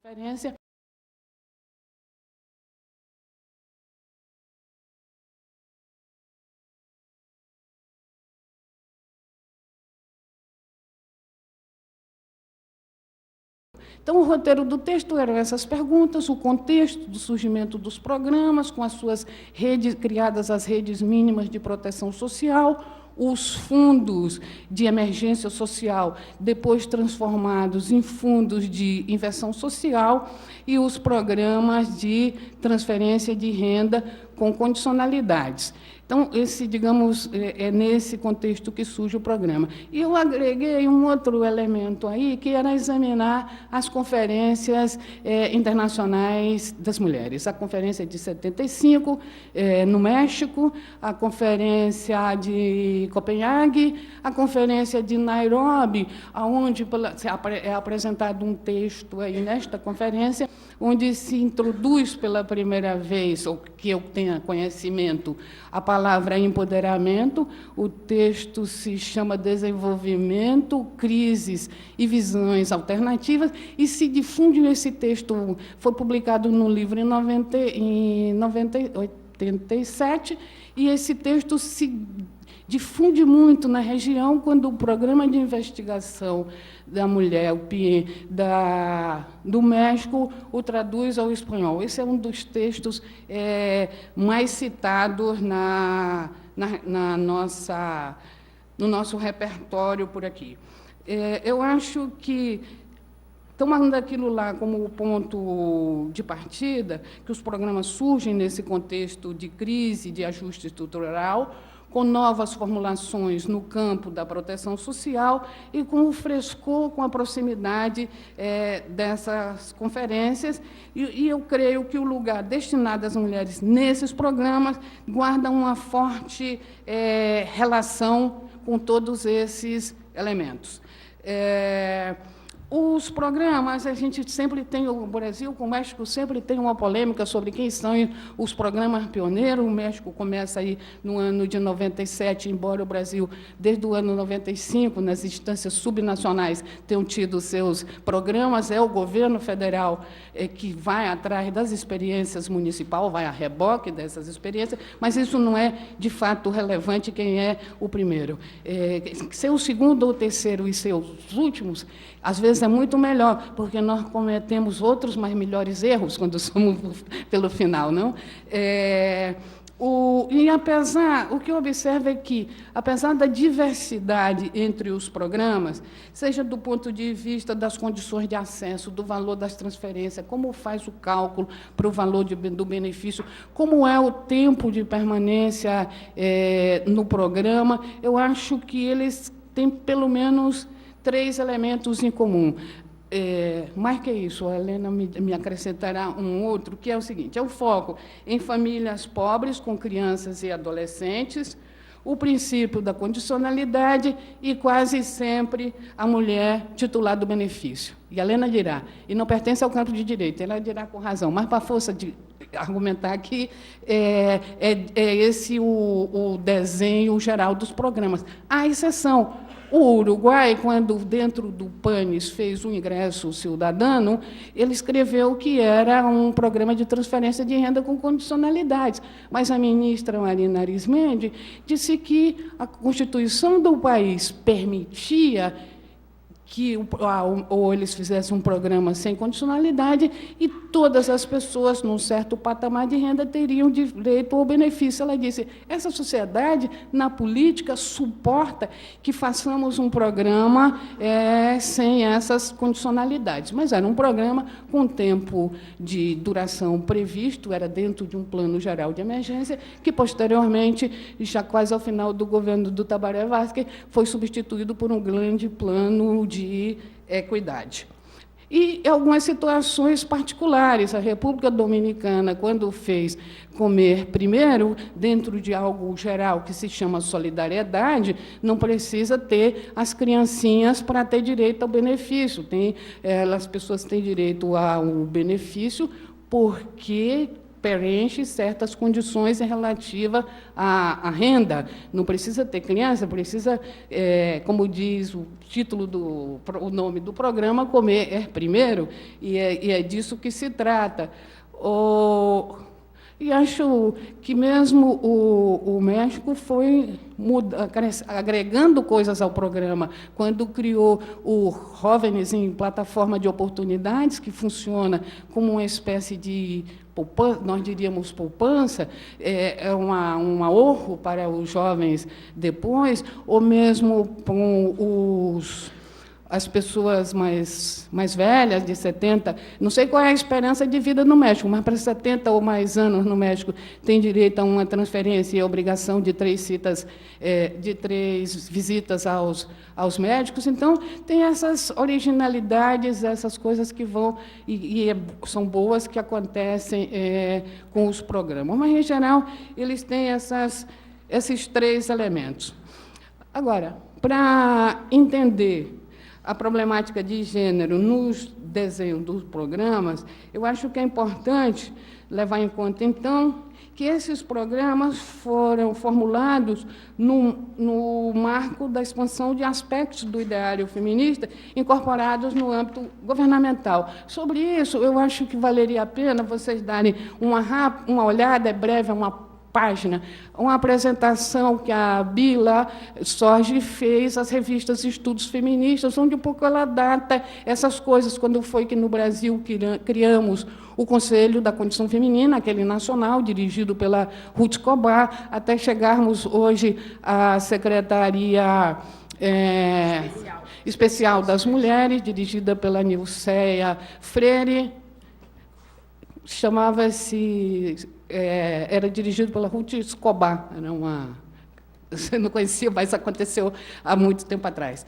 Referência. Então, o roteiro do texto eram essas perguntas, o contexto do surgimento dos programas, com as suas redes, criadas as redes mínimas de proteção social, os fundos de emergência social, depois transformados em fundos de inversão social, e os programas de transferência de renda com condicionalidades. Então, digamos, é nesse contexto que surge o programa. E eu agreguei um outro elemento aí, que era examinar as conferências internacionais das mulheres. A conferência de 75, no México, a conferência de Copenhague, a conferência de Nairobi, onde é apresentado um texto aí nesta conferência, onde se introduz pela primeira vez, ou que eu tenha conhecimento, a palavra empoderamento. O texto se chama Desenvolvimento, Crises e Visões Alternativas, e se difunde nesse texto, foi publicado no livro em 87, e esse texto se difunde muito na região quando o Programa de Investigação da Mulher, o PIE, do México, o traduz ao espanhol. Esse é um dos textos mais citados no nosso repertório por aqui. Eu acho que, tomando aquilo lá como ponto de partida, que os programas surgem nesse contexto de crise, de ajuste estrutural, com novas formulações no campo da proteção social e com o frescor, com a proximidade dessas conferências. E eu creio que o lugar destinado às mulheres nesses programas guarda uma forte relação com todos esses elementos. Os programas, a gente sempre tem, o Brasil com o México sempre tem uma polêmica sobre quem são os programas pioneiros. O México começa aí no ano de 97, embora o Brasil, desde o ano 95, nas instâncias subnacionais, tenham tido seus programas. É o governo federal que vai atrás das experiências municipais, vai a reboque dessas experiências, mas isso não é, de fato, relevante quem é o primeiro. Ser o segundo ou o terceiro e ser os últimos, às vezes, é muito melhor, porque nós cometemos outros, mas melhores erros quando somos pelo final, não? O que eu observo é que, apesar da diversidade entre os programas, seja do ponto de vista das condições de acesso, do valor das transferências, como faz o cálculo para o valor do benefício, como é o tempo de permanência no programa, eu acho que eles têm, pelo menos, 3 elementos em comum. Mais que isso, a Helena me acrescentará um outro, que é o seguinte: é o foco em famílias pobres com crianças e adolescentes, o princípio da condicionalidade e, quase sempre, a mulher titular do benefício. E a Helena dirá, e não pertence ao campo de direito, ela dirá com razão, mas, para a força de argumentar aqui, esse o desenho geral dos programas. Há exceção. O Uruguai, quando, dentro do PANES, fez o ingresso cidadano, ele escreveu que era um programa de transferência de renda com condicionalidades. Mas a ministra Marina Arismendi disse que a Constituição do país permitia que ou eles fizessem um programa sem condicionalidade e todas as pessoas, num certo patamar de renda, teriam direito ao benefício. Ela disse, essa sociedade, na política, suporta que façamos um programa sem essas condicionalidades. Mas era um programa com tempo de duração previsto, era dentro de um plano geral de emergência, que, posteriormente, já quase ao final do governo do Tabaré Vázquez, foi substituído por um grande plano de equidade. E algumas situações particulares. A República Dominicana, quando fez Comer Primeiro, dentro de algo geral que se chama solidariedade, não precisa ter as criancinhas para ter direito ao benefício. As pessoas têm direito ao benefício porque preenche certas condições relativas à renda. Não precisa ter criança, precisa, como diz o título o nome do programa, comer primeiro, e é disso que se trata. E acho que mesmo o México foi agregando coisas ao programa, quando criou o Jóvenes em Plataforma de Oportunidades, que funciona como uma espécie de poupança, nós diríamos poupança, um ahorro para os jovens depois, ou mesmo com as pessoas mais velhas, de 70, não sei qual é a esperança de vida no México, mas para 70 ou mais anos no México tem direito a uma transferência e a obrigação de 3 visitas aos médicos. Então, tem essas originalidades, essas coisas que vão, são boas, que acontecem com os programas. Mas, em geral, eles têm esses 3 elementos. Agora, para entender a problemática de gênero nos desenhos dos programas, eu acho que é importante levar em conta, então, que esses programas foram formulados no marco da expansão de aspectos do ideário feminista incorporados no âmbito governamental. Sobre isso, eu acho que valeria a pena vocês darem uma olhada breve, página, uma apresentação que a Bila Sorge fez às revistas Estudos Feministas, onde um pouco ela data essas coisas, quando foi que no Brasil criamos o Conselho da Condição Feminina, aquele nacional, dirigido pela Ruth Escobar, até chegarmos hoje à Secretaria Especial das Mulheres, dirigida pela Nilceia Freire, chamava-se... era dirigido pela Ruth Escobar, você não conhecia, mas aconteceu há muito tempo atrás.